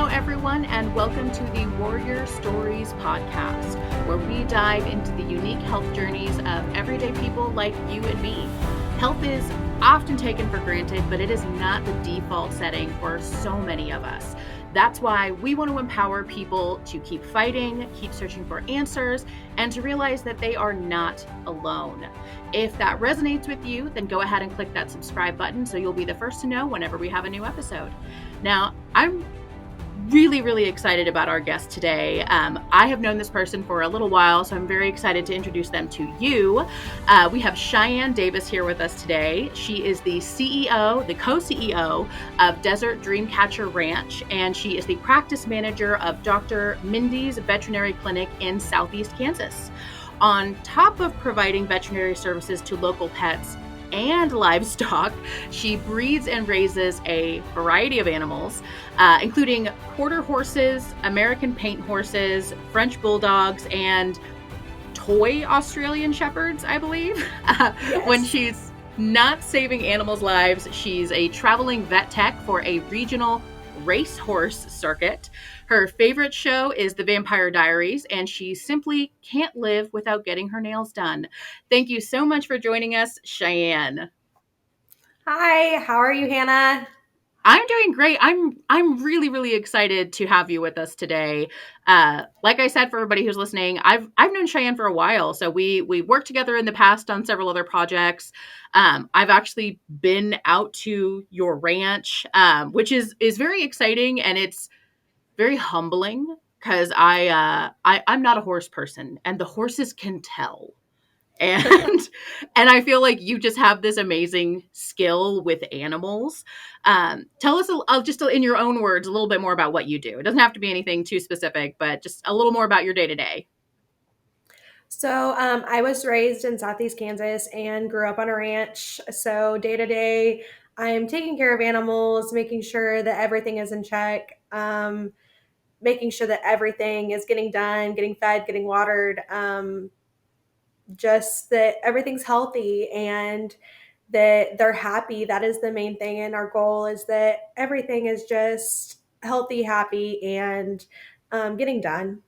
Hello, everyone, and welcome to the Warrior Stories podcast, where we dive into the unique health journeys of everyday people like you and me. Health is often taken for granted, but it is not the default setting for so many of us. That's why we want to empower people to keep fighting, keep searching for answers, and to realize that they are not alone. If that resonates with you, then go ahead and click that subscribe button so you'll be the first to know whenever we have a new episode. Now, I'm really excited about our guest today. I have known this person for a little while, so I'm very excited to introduce them to you. We have Cheyenne Davis here with us today. She is the CEO, the co-CEO of Desert Dreamcatcher Ranch, and she is the practice manager of Dr. Mindy's Veterinary Clinic in Southeast Kansas. On top of providing veterinary services to local pets and livestock, she breeds and raises a variety of animals, including quarter horses, American paint horses, French bulldogs, and toy Australian shepherds, I believe. Yes. When she's not saving animals' lives, she's a traveling vet tech for a regional racehorse circuit. Her favorite show is The Vampire Diaries, and she simply can't live without getting her nails done. Thank you so much for joining us, Cheyenne. Hi, how are you, Hannah? I'm doing great. I'm really excited to have you with us today. Like I said, for everybody who's listening, I've known Cheyenne for a while, so we worked together in the past on several other projects. I've actually been out to your ranch, which is very exciting, and it's very humbling because I'm not a horse person, and the horses can tell. And and I feel like you just have this amazing skill with animals. Tell us just in your own words a little bit more about what you do. It doesn't have to be anything too specific, but just a little more about your day to day. So, I was raised in Southeast Kansas and grew up on a ranch. So, day to day, I am taking care of animals, making sure that everything is in check, making sure that everything is getting done, getting fed, getting watered, just that everything's healthy and that they're happy. That is the main thing. And our goal is that everything is just healthy, happy, and getting done.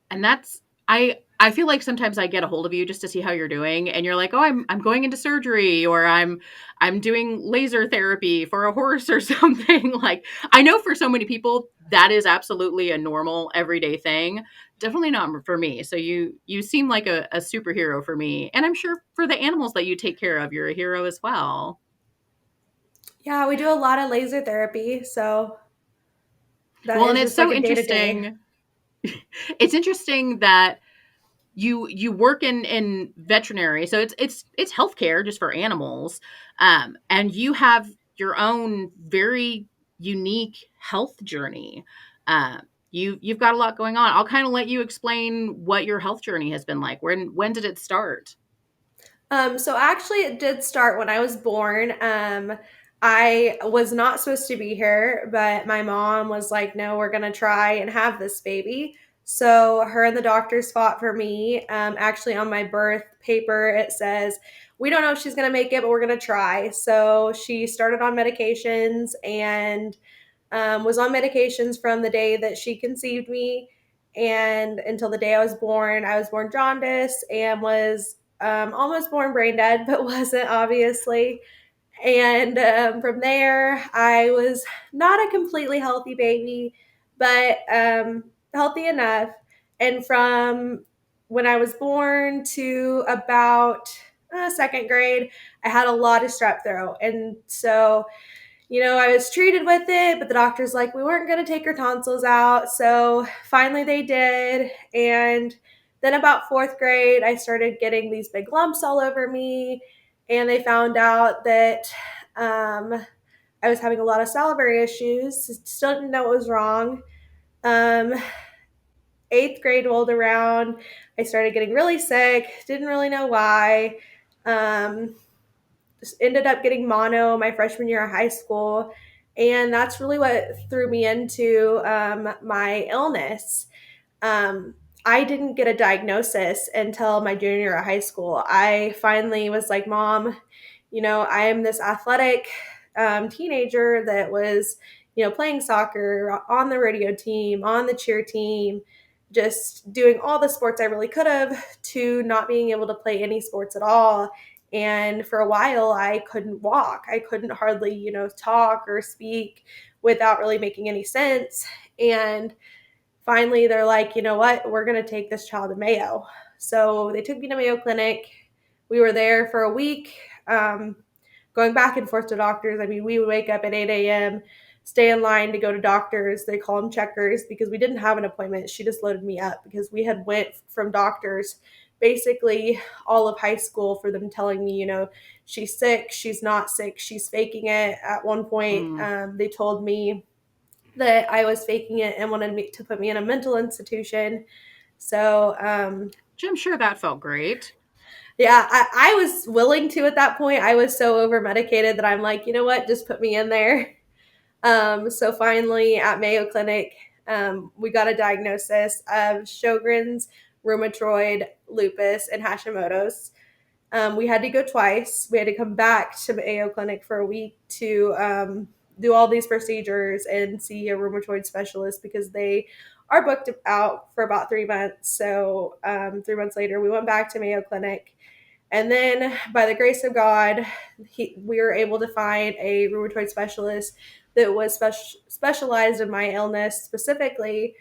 And that's I feel like sometimes I get a hold of you just to see how you're doing, and you're like, "Oh, I'm going into surgery, or I'm doing laser therapy for a horse or something." Like, I know for so many people that is absolutely a normal everyday thing. Definitely not for me. So you seem like a superhero for me, and I'm sure for the animals that you take care of, you're a hero as well. Yeah, we do a lot of laser therapy, so that Well, and is it's just like so a day to day. interesting. It's interesting that you work in veterinary, so it's healthcare just for animals, and you have your own very unique health journey. uh, you've got a lot going on. I'll kind of let you explain what your health journey has been like. When did it start? So actually, it did start when I was born. I was not supposed to be here, but my mom was like, "No, we're gonna try and have this baby." So her and the doctors fought for me. Actually, on my birth paper, it says, "We don't know if she's gonna make it, but we're gonna try." So she started on medications and was on medications from the day that she conceived me and until the day I was born. I was born jaundice and was almost born brain dead, but wasn't, obviously. And from there, I was not a completely healthy baby, but healthy enough. And from when I was born to about second grade, I had a lot of strep throat. And so I was treated with it, but the doctor's like, we weren't going to take her tonsils out. So finally they did. And then about fourth grade, I started getting these big lumps all over me. And they found out that I was having a lot of salivary issues. Still didn't know what was wrong. Um, Eighth grade rolled around. I started getting really sick. Didn't really know why. Um, Ended up getting mono my freshman year of high school. And that's really what threw me into my illness. Um, I didn't get a diagnosis until my junior year of high school. I finally was like, Mom, I am this athletic teenager that was playing soccer, on the rodeo team, on the cheer team, just doing all the sports I really could have, to not being able to play any sports at all. And for a while, I couldn't walk. I couldn't hardly, talk or speak without really making any sense. And finally, they're like, you know what? We're going to take this child to Mayo. So they took me to Mayo Clinic. We were there for a week, going back and forth to doctors. I mean, we would wake up at 8 a.m., stay in line to go to doctors. They call them checkers because we didn't have an appointment. She just loaded me up because we had went from doctors basically all of high school for them telling me, she's sick, she's not sick, she's faking it. At one point, Mm. they told me that I was faking it and wanted me to put me in a mental institution. So, I'm sure that felt great. yeah, I was willing to at that point. I was so over medicated that I'm like, you know what, just put me in there. So finally at Mayo Clinic, we got a diagnosis of Sjogren's, rheumatoid, lupus, and Hashimoto's. We had to go twice. We had to come back to Mayo Clinic for a week to do all these procedures and see a rheumatoid specialist because they are booked out for about 3 months. So 3 months later, we went back to Mayo Clinic. And then, by the grace of God, we were able to find a rheumatoid specialist that was specialized in my illness, specifically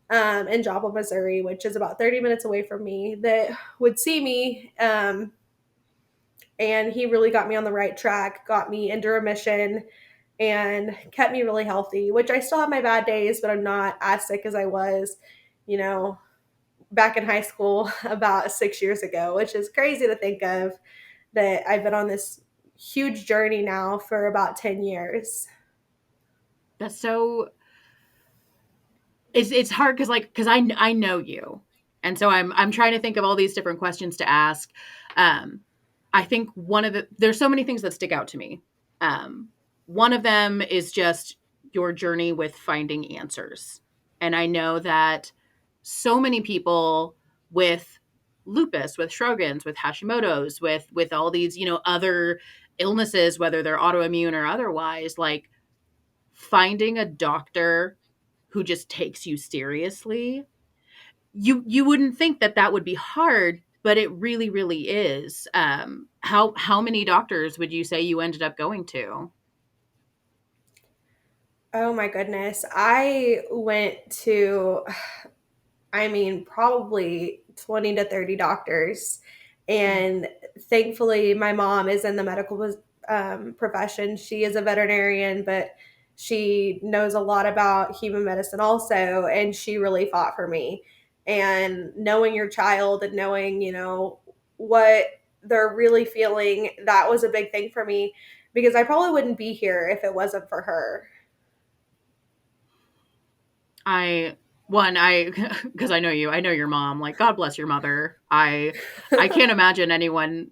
in Joplin, Missouri, which is about 30 minutes away from me, that would see me. And he really got me on the right track, got me into remission, and kept me really healthy, which I still have my bad days, but I'm not as sick as I was, you know, back in high school about 6 years ago, which is crazy to think of, that I've been on this huge journey now for about 10 years. That's so it's hard because I know you. And so I'm trying to think of all these different questions to ask. I think there's so many things that stick out to me. One of them is just your journey with finding answers. And I know that so many people with lupus, with Sjogren's, with Hashimoto's, with all these, other illnesses, whether they're autoimmune or otherwise, like finding a doctor who just takes you seriously. You wouldn't think that would be hard, but it really, really is. How many doctors would you say you ended up going to? Oh my goodness. I went to, I mean, probably 20 to 30 doctors. Mm. And thankfully, my mom is in the medical profession. She is a veterinarian, but she knows a lot about human medicine also. And she really fought for me. And knowing your child and knowing, what they're really feeling, that was a big thing for me because I probably wouldn't be here if it wasn't for her. I I because I know you, I know your mom. Like, God bless your mother. I can't imagine anyone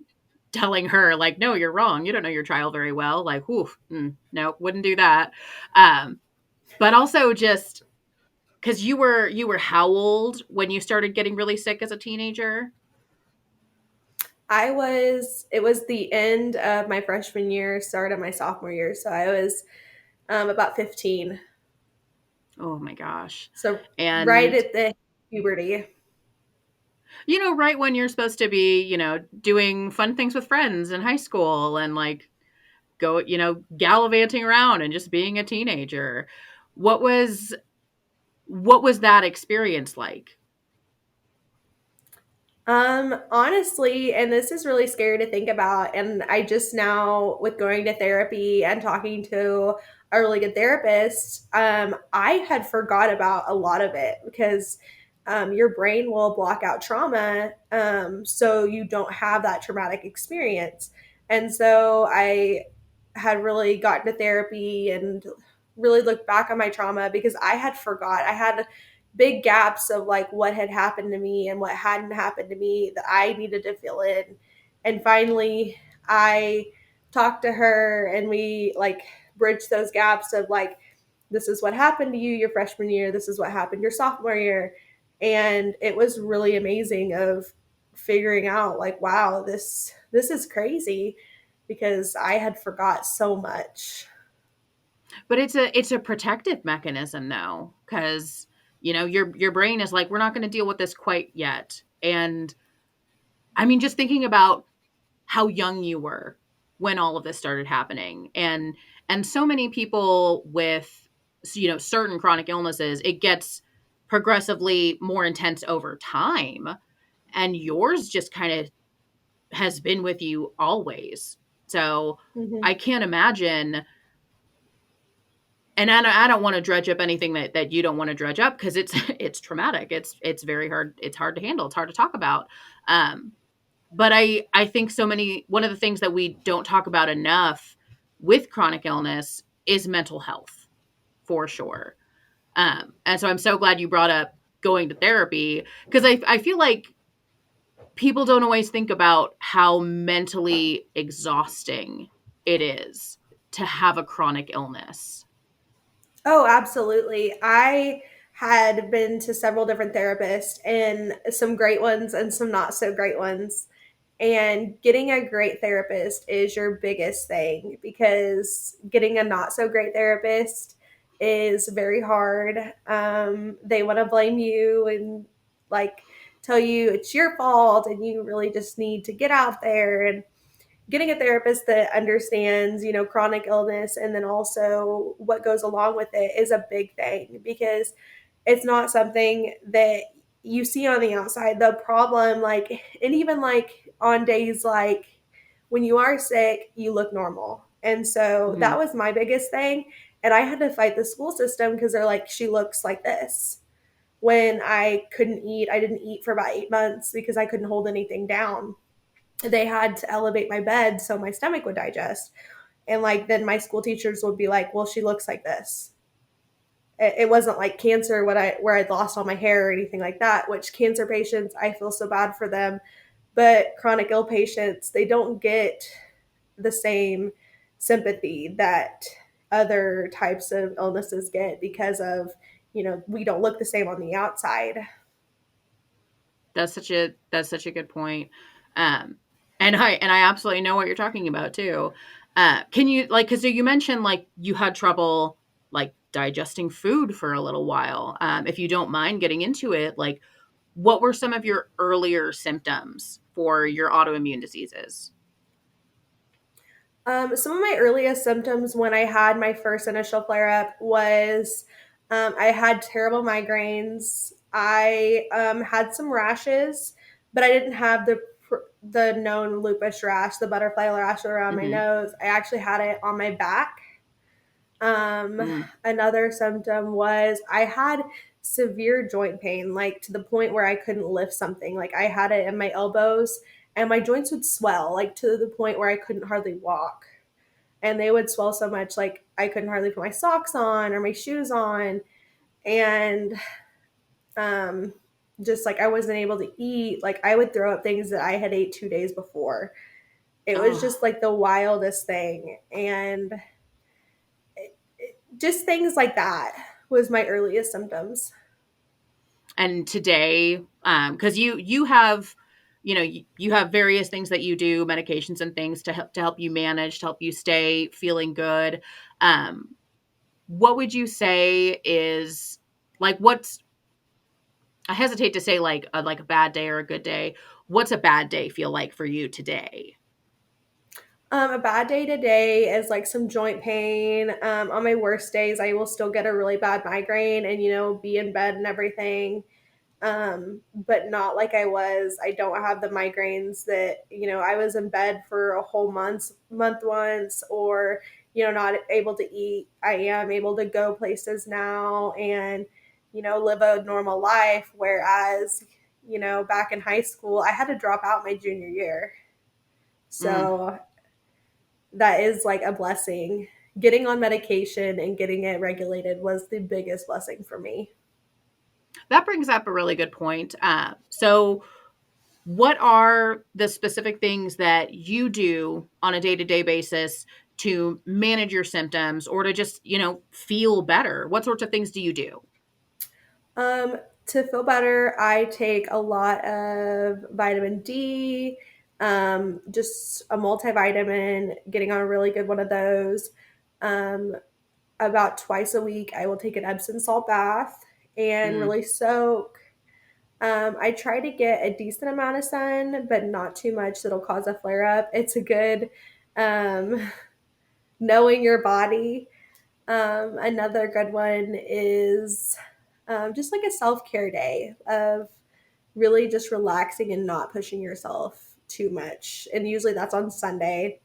telling her like, no, you're wrong. You don't know your child very well. Like, whew, no, wouldn't do that. Um, but also just because you were how old when you started getting really sick as a teenager? It was the end of my freshman year, start of my sophomore year. So I was about 15. Oh my gosh. So right And at the puberty. right when you're supposed to be, doing fun things with friends in high school and like go, gallivanting around and just being a teenager. What was what was that experience like? Honestly, and this is really scary to think about, and I just now, with going to therapy and talking to a really good therapist, I had forgot about a lot of it because your brain will block out trauma, so you don't have that traumatic experience. And so I had really gotten to therapy and really looked back on my trauma because I had forgot. I had big gaps of like what had happened to me and what hadn't happened to me that I needed to fill in. And finally, I talked to her and we like bridged those gaps of like, this is what happened to you your freshman year, this is what happened your sophomore year. And it was really amazing of figuring out like, wow, this is crazy because I had forgot so much. But it's a protective mechanism though, because your brain is like, we're not going to deal with this quite yet. And I mean, just thinking about how young you were when all of this started happening, and so many people with certain chronic illnesses, it gets progressively more intense over time, and yours just kind of has been with you always. So Mm-hmm. I can't imagine. And I don't want to dredge up anything that you don't want to dredge up, because it's it's traumatic. It's very hard. It's hard to handle. It's hard to talk about. Um, but I think one of the things that we don't talk about enough with chronic illness is mental health, for sure. And so I'm so glad you brought up going to therapy, because I feel like people don't always think about how mentally exhausting it is to have a chronic illness. Oh, absolutely. I had been to several different therapists, and some great ones and some not so great ones. And getting a great therapist is your biggest thing, because getting a not so great therapist is very hard. They want to blame you and like tell you it's your fault and you really just need to get out there. And getting a therapist that understands, chronic illness and then also what goes along with it is a big thing, because it's not something that you see on the outside. The problem, like, and even like on days like when you are sick, you look normal. And so Hmm. that was my biggest thing. And I had to fight the school system because they're like, she looks like this. When I couldn't eat, I didn't eat for about 8 months because I couldn't hold anything down. They had to elevate my bed so my stomach would digest. And like then my school teachers would be like, well, she looks like this. It wasn't like cancer where I'd lost all my hair or anything like that, which cancer patients, I feel so bad for them. But chronic ill patients, they don't get the same sympathy that other types of illnesses get because of, we don't look the same on the outside. That's such a good point. Um, and I absolutely know what you're talking about too. Can you, like, because you mentioned like you had trouble like digesting food for a little while. If you don't mind getting into it, like, what were some of your earlier symptoms for your autoimmune diseases? Some of my earliest symptoms when I had my first initial flare up was I had terrible migraines. I had some rashes, but I didn't have the known lupus rash, the butterfly rash around my Hmm. nose. I actually had it on my back. Mm. Another symptom was I had severe joint pain, like to the point where I couldn't lift something. Like I had it in my elbows, and my joints would swell, like to the point where I couldn't hardly walk. And they would swell so much, like I couldn't hardly put my socks on or my shoes on. And um, just like I wasn't able to eat. Like I would throw up things that I had ate 2 days before. It was Oh, just like the wildest thing. And just things like that was my earliest symptoms. and today, because you have, you have various things that you do, medications and things to help you manage, to help you stay feeling good. Um, what would you say is, like, what's, I hesitate to say like a bad day or a good day. What's a bad day feel like for you today? A bad day today is like some joint pain. On my worst days, I will still get a really bad migraine and, be in bed and everything. But not like I was. I don't have the migraines that, I was in bed for a whole month once, or, not able to eat. I am able to go places now and, live a normal life. Whereas, back in high school, I had to drop out my junior year. Mm. So that is like a blessing. Getting on medication and getting it regulated was the biggest blessing for me. That brings up a really good point. So, what are the specific things that you do on a day to day basis to manage your symptoms, or to just, feel better? What sorts of things do you do? Um, to feel better, I take a lot of vitamin D, just a multivitamin, getting on a really good one of those. Um, about twice a week, I will take an Epsom salt bath and Mm. really soak. I try to get a decent amount of sun, but not too much that'll cause a flare up. It's a good um, knowing your body. Another good one is just like a self care day of really just relaxing and not pushing yourself too much. And usually that's on Sunday.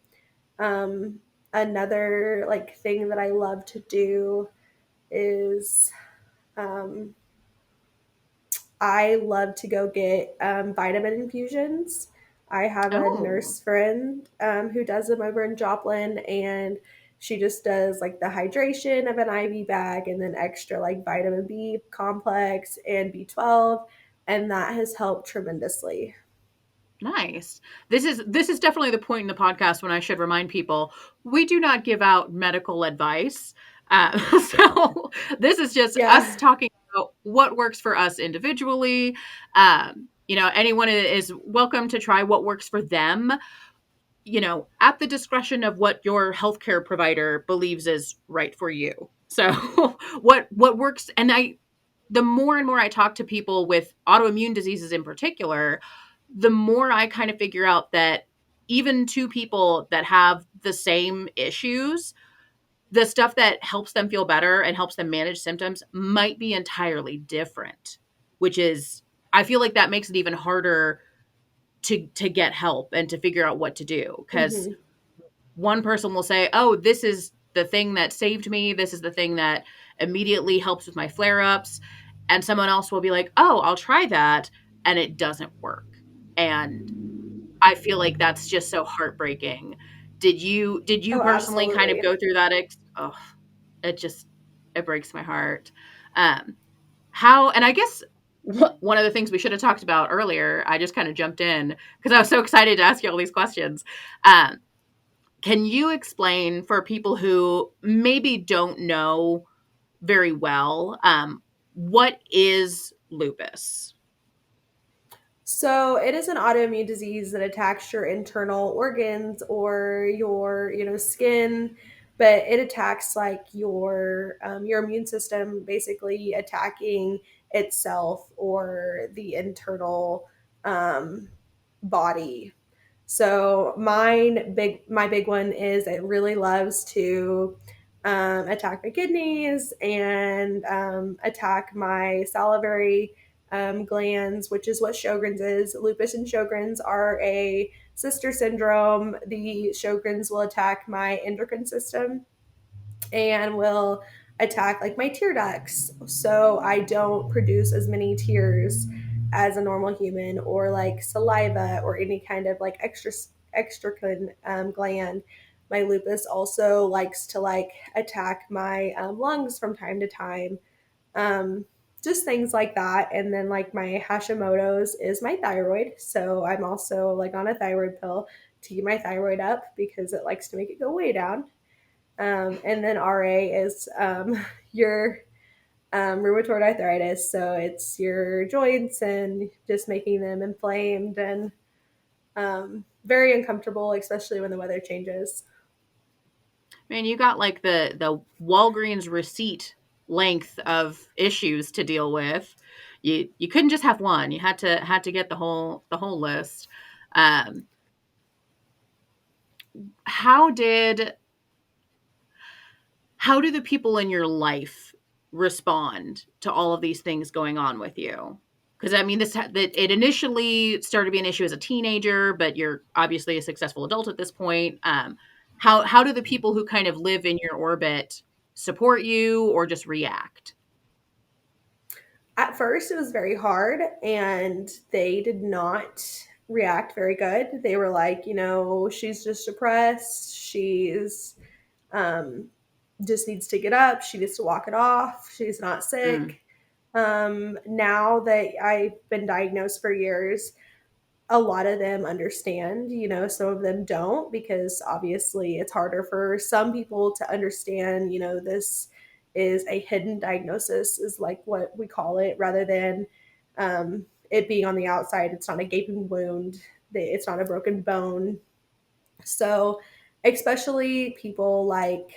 Another like thing that I love to do is um, I love to go get vitamin infusions. I have a Oh, nurse friend who does them over in Joplin, and she just does like the hydration of an IV bag and then extra like vitamin B complex and B12, and that has helped tremendously. nice. This is definitely the point in the podcast when I should remind people we do not give out medical advice. So this is just us Yeah. talking about what works for us individually. Anyone is welcome to try what works for them, at the discretion of what your healthcare provider believes is right for you. So what works, and the more and more I talk to people with autoimmune diseases in particular, the more I kind of figure out that even two people that have the same issues, the stuff that helps them feel better and helps them manage symptoms might be entirely different, which is, I feel like that makes it even harder to get help and to figure out what to do, because Hmm. one person will say, "Oh, this is the thing that saved me. This is the thing that immediately helps with my flare-ups." And someone else will be like, "Oh, I'll try that," and it doesn't work. And I feel like that's just so heartbreaking. Did you Oh, personally kind of absolutely. go through that oh, it just it breaks my heart. Um how and I guess one of the things we should have talked about earlier, I just kind of jumped in because I was so excited to ask you all these questions. Um can you explain for people who maybe don't know very well, what is lupus? So it is an autoimmune disease that attacks your internal organs or your, skin, but it attacks like your immune system, basically attacking itself or the internal um, body. So my big one is it really loves to attack my kidneys and attack my salivary glands, which is what Sjogren's is. Lupus and Sjogren's are a sister syndrome. The Sjogren's will attack my endocrine system and will attack like my tear ducts. So I don't produce as many tears as a normal human, or like saliva or any kind of like extra gland. My lupus also likes to like attack my lungs from time to time. Um, just things like that. And then like my Hashimoto's is my thyroid. So I'm also like on a thyroid pill to keep my thyroid up because it likes to make it go way down. And then RA is your rheumatoid arthritis. So it's your joints and just making them inflamed and very uncomfortable, especially when the weather changes. Man, you got like the Walgreens receipt length of issues to deal with. You couldn't just have one. You had to get the whole list. Um, how did how do the people in your life respond to all of these things going on with you? Because I mean, it initially started to be an issue as a teenager, but you're obviously a successful adult at this point. How do the people who kind of live in your orbit support you or just react? At first, it was very hard, and they did not react very good. They were like, she's just depressed. She's um, just needs to get up. She needs to walk it off. She's not Mm, sick. Now that I've been diagnosed for years, a lot of them understand, some of them don't, because obviously it's harder for some people to understand, this is a hidden diagnosis, is like what we call it, rather than it being on the outside. It's not a gaping wound, it's not a broken bone. So, especially people like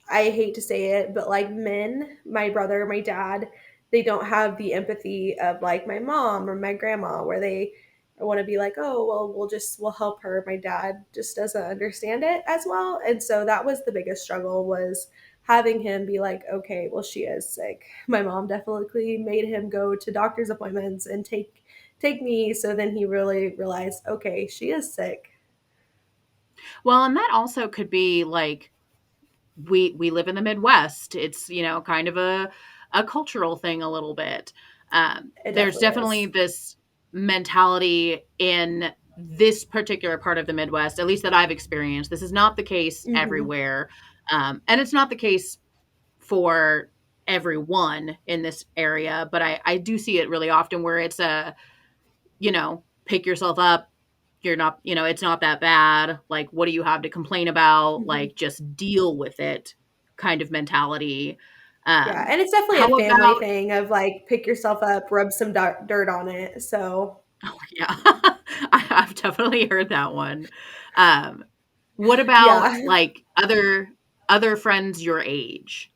I hate to say it, but like men, my brother, my dad, they don't have the empathy of like my mom or my grandma, where they want to be like, oh, well, we'll help her. My dad just doesn't understand it as well. And so that was the biggest struggle, was having him be like, okay, well, she is sick. My mom definitely made him go to doctor's appointments and take me. So then he really realized, okay, she is sick. Well, and that also could be like we live in the Midwest. It's, kind of a cultural thing a little bit. It There's definitely definitely is. this mentality in this particular part of the Midwest, at least that I've experienced. This is not the case Hmm. everywhere. And it's not the case for everyone in this area, but I do see it really often where it's pick yourself up. You're not, it's not that bad. Like, what do you have to complain about? Hmm. Like, just deal with it kind of mentality. Yeah, Um, and it's definitely how a family about, thing of like pick yourself up, rub some dirt on it. So oh, yeah, I've definitely heard that one. Um, what about yeah. like other friends your age?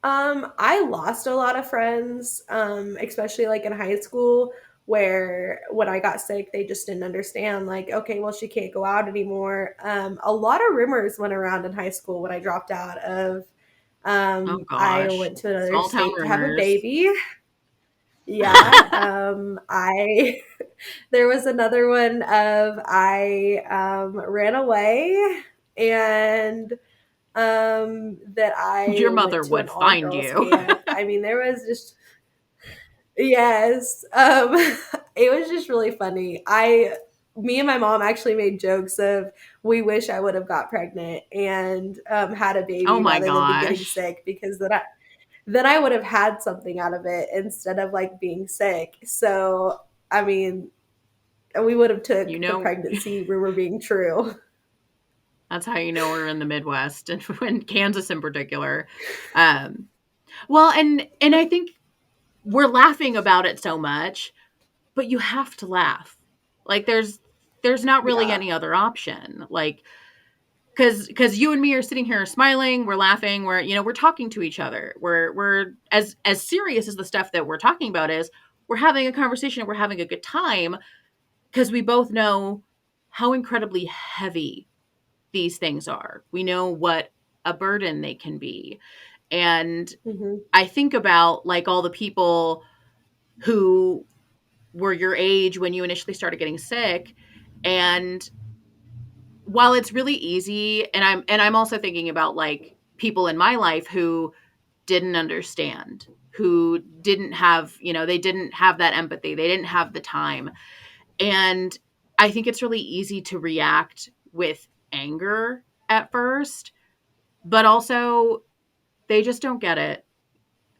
I lost a lot of friends, especially like in high school, where when I got sick, they just didn't understand, like, okay, well, she can't go out anymore. A lot of rumors went around in high school when I dropped out of, Oh I gosh, went to another small town state to have a rumors. baby. Yeah. I, there was another one of I, ran away, and that Your I went mother to an would all find girls you. camp. I mean, there was just, yes. It was just really funny. Me and my mom actually made jokes of, we wish I would have got pregnant and had a Oh baby my rather than be getting gosh. sick, because then I would have had something out of it instead of like being sick. So I mean, we would have You took the know, pregnancy rumor being true. that's how you know we're in the Midwest and in Kansas in particular. Um, well, and I think we're laughing about it so much, but you have to laugh. Like there's not really Yeah. any other option. Like because you and me are sitting here smiling, we're laughing, we're talking to each other. We're as serious as the stuff that we're talking about is. We're having a conversation. We're having a good time because we both know how incredibly heavy these things are. We know what a burden they can be. And Hmm. I think about like all the people who were your age when you initially started getting sick. And while it's really easy, and I'm also thinking about like people in my life who didn't understand, who didn't have, they didn't have that empathy, they didn't have the time. And I think it's really easy to react with anger at first, but also they just don't get it.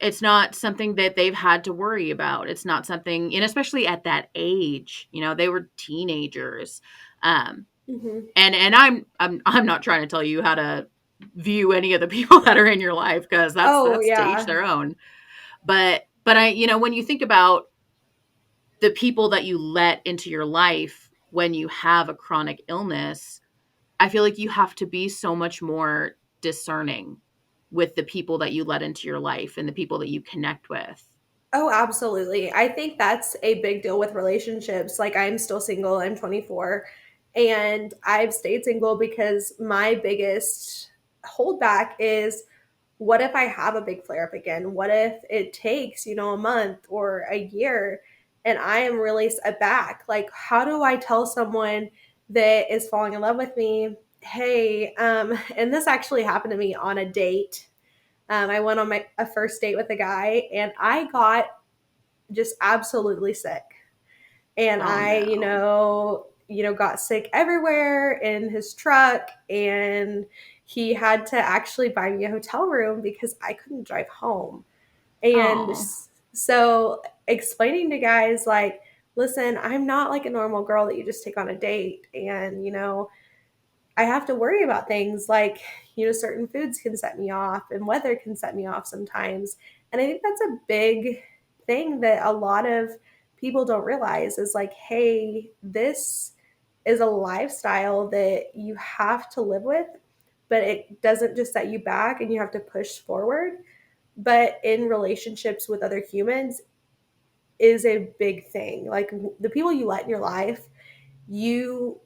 It's not something that they've had to worry about. It's not something, and especially at that age, they were teenagers. Um, Hmm. and I'm not trying to tell you how to view any of the people that are in your life because that's Oh that's to each yeah. their own. But when you think about the people that you let into your life when you have a chronic illness, I feel like you have to be so much more discerning with the people that you let into your life and the people that you connect with. Oh, absolutely. I think that's a big deal with relationships. Like, I'm still single, I'm 24, and I've stayed single because my biggest holdback is, what if I have a big flare up again? What if it takes, a month or a year and I am really set back? Like, how do I tell someone that is falling in love with me, hey, and this actually happened to me on a date. I went on a first date with a guy, and I got just absolutely sick. And Oh I, no. got sick everywhere in his truck, and he had to actually buy me a hotel room because I couldn't drive home. And Oh. so explaining to guys like, listen, I'm not like a normal girl that you just take on a date, and I have to worry about things like, certain foods can set me off and weather can set me off sometimes. And I think that's a big thing that a lot of people don't realize is like, hey, this is a lifestyle that you have to live with, but it doesn't just set you back and you have to push forward. But in relationships with other humans is a big thing. Like the people you let in your life, you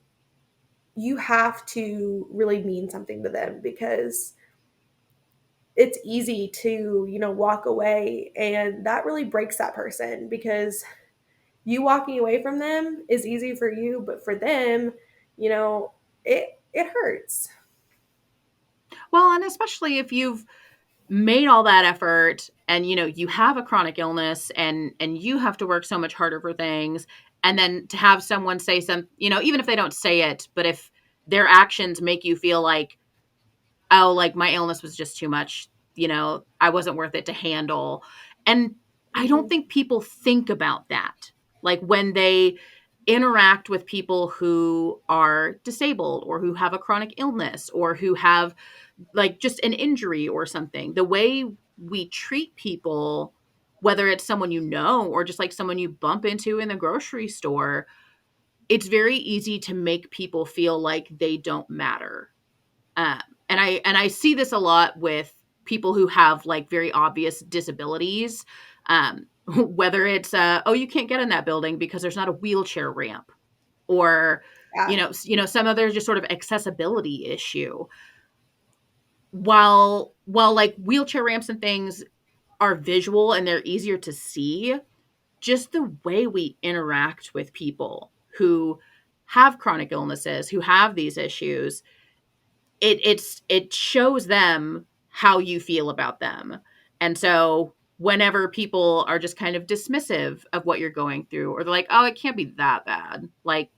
you have to really mean something to them, because it's easy to, walk away, and that really breaks that person, because you walking away from them is easy for you, but for them, it hurts. Well, and especially if you've made all that effort and you have a chronic illness and you have to work so much harder for things, and then to have someone say even if they don't say it, but if their actions make you feel like, oh, like my illness was just too much, I wasn't worth it to handle. And I don't Mhm. think people think about that. Like when they interact with people who are disabled or who have a chronic illness or who have like just an injury or something, the way we treat people, whether it's someone or just like someone you bump into in the grocery store, it's very easy to make people feel like they don't matter. um, and I see this a lot with people who have like very obvious disabilities, whether it's oh, you can't get in that building because there's not a wheelchair ramp, or Yeah. some other just sort of accessibility issue. While like wheelchair ramps and things are visual and they're easier to see, just the way we interact with people who have chronic illnesses, who have these issues, it shows them how you feel about them. And so whenever people are just kind of dismissive of what you're going through, or they're like, oh, it can't be that bad, like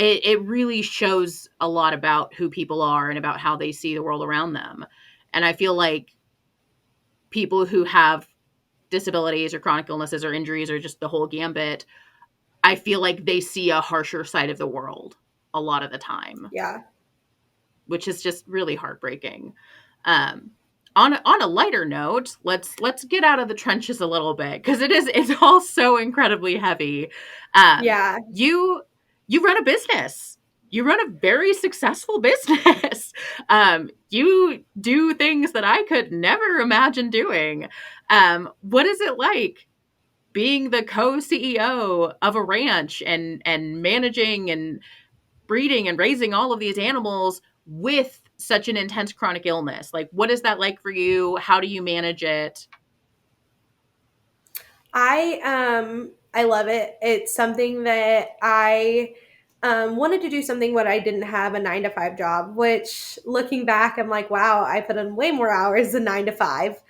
it really shows a lot about who people are and about how they see the world around them. And I feel like people who have disabilities or chronic illnesses or injuries or just the whole gambit, I feel like they see a harsher side of the world a lot of the time, Yeah. which is just really heartbreaking. Um, on a lighter note, let's get out of the trenches a little bit, because it's all so incredibly heavy. Um, Yeah. you you run a business. You run a very successful business. You do things that I could never imagine doing. What is it like being the co-CEO of a ranch and managing and breeding and raising all of these animals with such an intense chronic illness? Like, what is that like for you? How do you manage it? I love it. It's something that I wanted to do, something what I didn't have a 9 to 5 job, which looking back, I'm like, wow, I put in way more hours than 9 to 5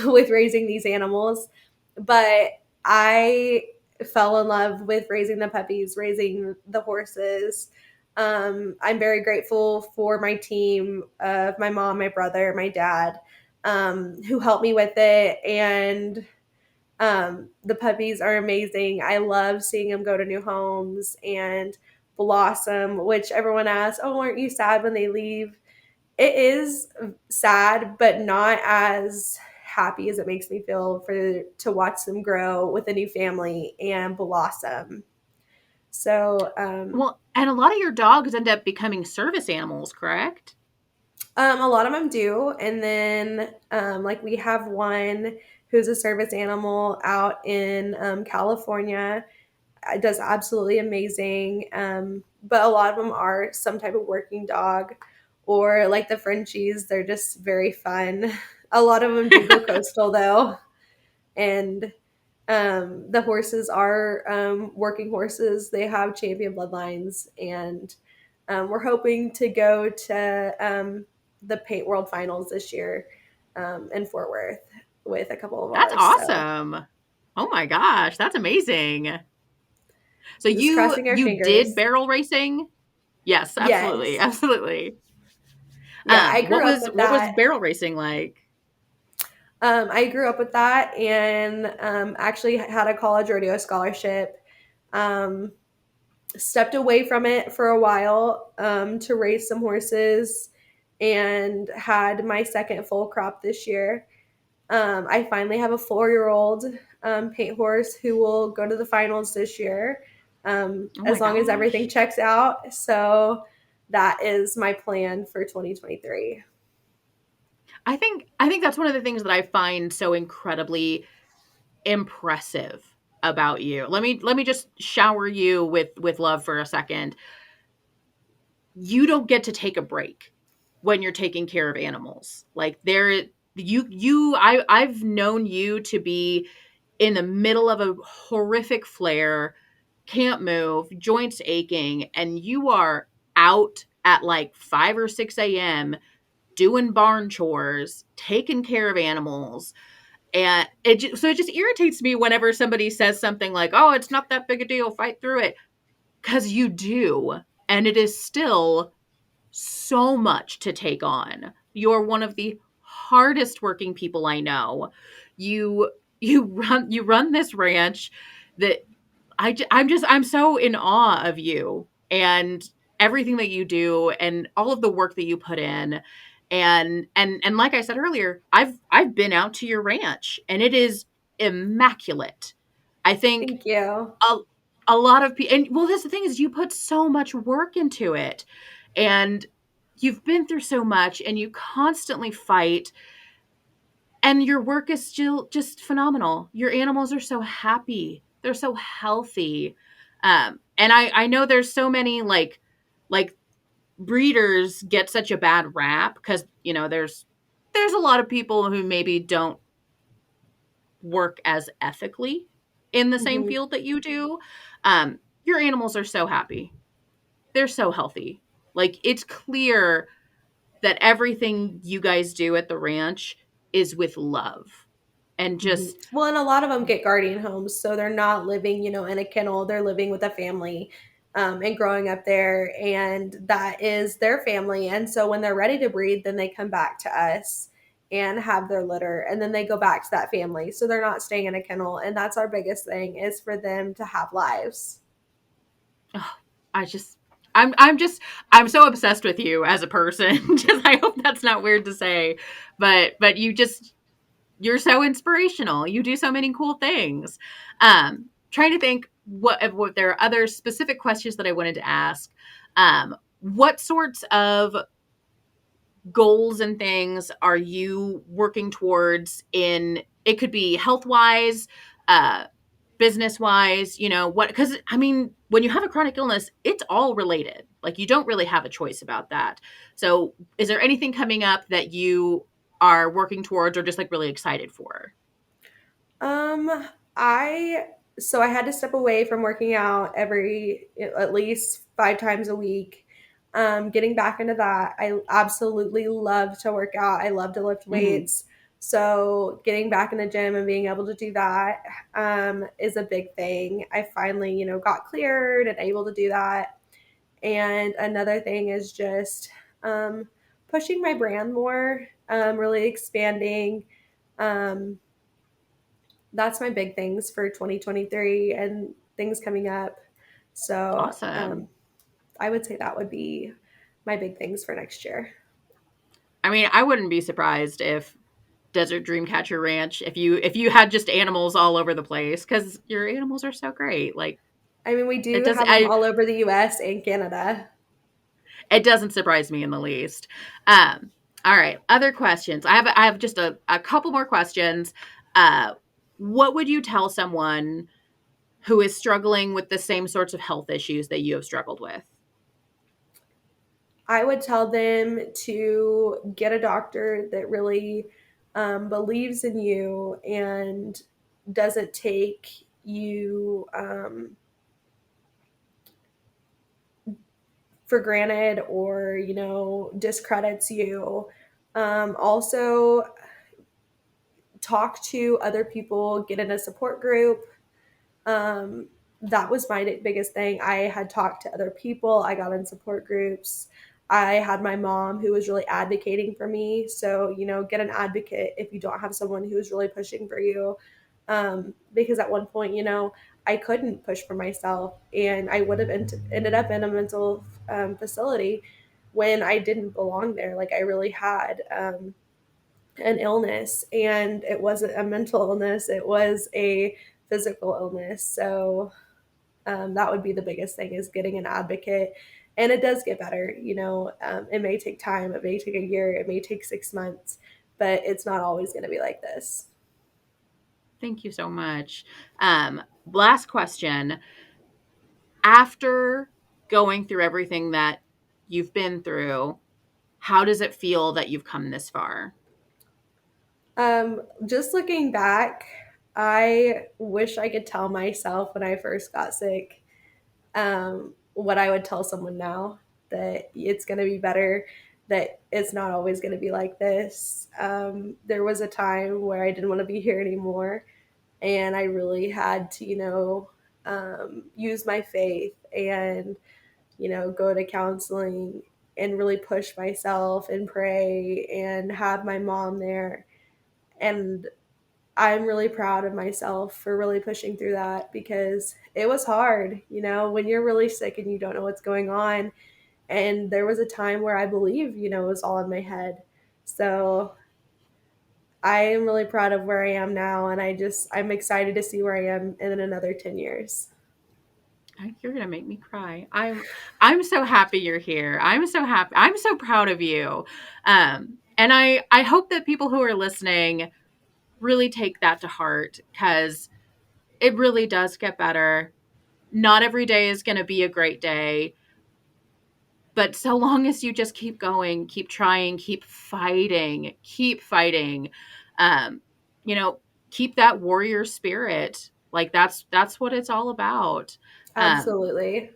with raising these animals. But I fell in love with raising the puppies, raising the horses. I'm very grateful for my team of my mom, my brother, my dad, who helped me with it. And the puppies are amazing. I love seeing them go to new homes and blossom, which everyone asks, oh, aren't you sad when they leave? It is sad, but not as happy as it makes me feel for to watch them grow with a new family and blossom. So, Well, and a lot of your dogs end up becoming service animals, correct? a lot of them do. And then, like, we have one who's a service animal out in California. It does absolutely amazing. But a lot of them are some type of working dog, or like the Frenchies. They're just very fun. A lot of them do go coastal though. And the horses are working horses. They have champion bloodlines. And we're hoping to go to the Paint World Finals this year in Fort Worth with a couple of That's ours. So awesome. Oh my gosh, that's amazing. So just you crossing our you did fingers. barrel racing? Yes, absolutely. Yes. Absolutely. Yeah, I What grew up was with what was that. barrel racing like? I grew up with that, and actually had a college rodeo scholarship. Um, Stepped away from it for a while to race some horses, and had my second full crop this year. I finally have a 4-year-old paint horse who will go to the finals this year. Oh my as long as everything gosh. checks out. So that is my plan for 2023. I think that's one of the things that I find so incredibly impressive about you. Let me just shower you with love for a second. You don't get to take a break when you're taking care of animals. Like there I've known you to be in the middle of a horrific flare, can't move, joints aching, and you are out at like 5 or 6 a.m. doing barn chores, taking care of animals. And so it just irritates me whenever somebody says something like, "Oh, it's not that big a deal, fight through it," because you do, and it is still so much to take on. You're one of the hardest working people I know. You run this ranch that I'm so in awe of you and everything that you do and all of the work that you put in. And like I said earlier, I've been out to your ranch and it is immaculate. I think Thank you. a, a lot of people, and well, that's the thing is you put so much work into it and you've been through so much and you constantly fight and your work is still just phenomenal. Your animals are so happy. They're so healthy. And I know there's so many like breeders get such a bad rap because there's a lot of people who maybe don't work as ethically in the same Mhm. field that you do. Your animals are so happy. They're so healthy. Like it's clear that everything you guys do at the ranch is with love and Mhm. just Well, and a lot of them get guardian homes, so they're not living, in a kennel. They're living with a family, and growing up there, and that is their family. And so when they're ready to breed, then they come back to us and have their litter, and then they go back to that family. So they're not staying in a kennel, and that's our biggest thing is for them to have lives. oh, I just I'm so obsessed with you as a person. Just I hope that's not weird to say, but you're so inspirational. You do so many cool things. Trying to think what there are other specific questions that I wanted to ask. What sorts of goals and things are you working towards in it could be health wise, business wise, what because I mean when you have a chronic illness it's all related, like you don't really have a choice about that. So is there anything coming up that you are working towards or just like really excited for? Um, I I had to step away from working out every at least 5 times a week. Getting back into that, I absolutely love to work out. I love to lift Hmm. weights. So getting back in the gym and being able to do that is a big thing. I finally, got cleared and able to do that. And another thing is just pushing my brand more, really expanding. Um, that's my big things for 2023 and things coming up. So Awesome. I would say that would be my big things for next year. I mean, I wouldn't be surprised if Desert Dreamcatcher Ranch, if you had just animals all over the place, because your animals are so great. Like I mean, we it do does have them all over the US and Canada. it doesn't surprise me in the least. Um, all right, other questions. I have just a couple more questions. Uh, what would you tell someone who is struggling with the same sorts of health issues that you have struggled with? I would tell them to get a doctor that really believes in you and doesn't take you for granted or, discredits you. Also, talk to other people, get in a support group. Um, that was my biggest thing. I had talked to other people, I got in support groups. I had my mom who was really advocating for me. So, get an advocate if you don't have someone who is really pushing for you. Because at one point, I couldn't push for myself and I would have ended up in a mental facility when I didn't belong there. Like I really had an illness and it wasn't a mental illness, it was a physical illness. So That would be the biggest thing, is getting an advocate. And it does get better. It may take time. It may take a year. It may take 6 months, but it's not always going to be like this. Thank you so much. Last question. After going through everything that you've been through, how does it feel that you've come this far? Just looking back, I wish I could tell myself when I first got sick, what I would tell someone now, that it's going to be better, that it's not always going to be like this. There was a time where I didn't want to be here anymore, and I really had to, use my faith and, go to counseling and really push myself and pray and have my mom there. And I'm really proud of myself for really pushing through that, because it was hard, when you're really sick and you don't know what's going on. And there was a time where I believe, it was all in my head. So I am really proud of where I am now. And I'm excited to see where I am in another 10 years. You're gonna make me cry. I'm so happy you're here. I'm so happy. I'm so proud of you. And I hope that people who are listening really take that to heart, because it really does get better. Not every day is going to be a great day, but so long as you just keep going, keep trying, keep fighting, um, you know, keep that warrior spirit. Like that's what it's all about. Um, Absolutely.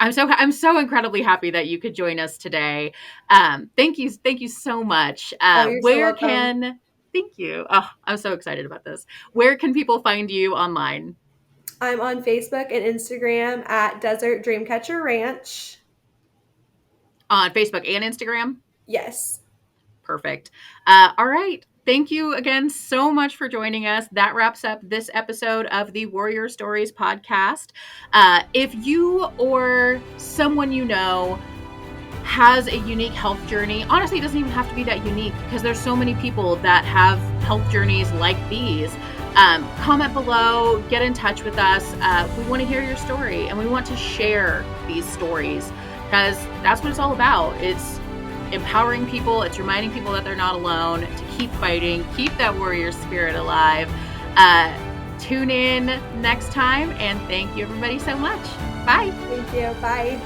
I'm so incredibly happy that you could join us today. Thank you so much. Oh, you're so Where welcome. can Thank you. Oh, I'm so excited about this. Where can people find you online? I'm on Facebook and Instagram at Desert Dreamcatcher Ranch. On Facebook and Instagram? Yes. Perfect. All right. Thank you again so much for joining us. That wraps up this episode of the Warrior Stories podcast. If you or someone you know has a unique health journey, honestly, it doesn't even have to be that unique, because there's so many people that have health journeys like these. Comment below, get in touch with us. We want to hear your story, and we want to share these stories, because that's what it's all about. It's empowering people. It's reminding people that they're not alone, to keep fighting, keep that warrior spirit alive. Tune in next time, and thank you everybody so much. Bye. Thank you. Bye.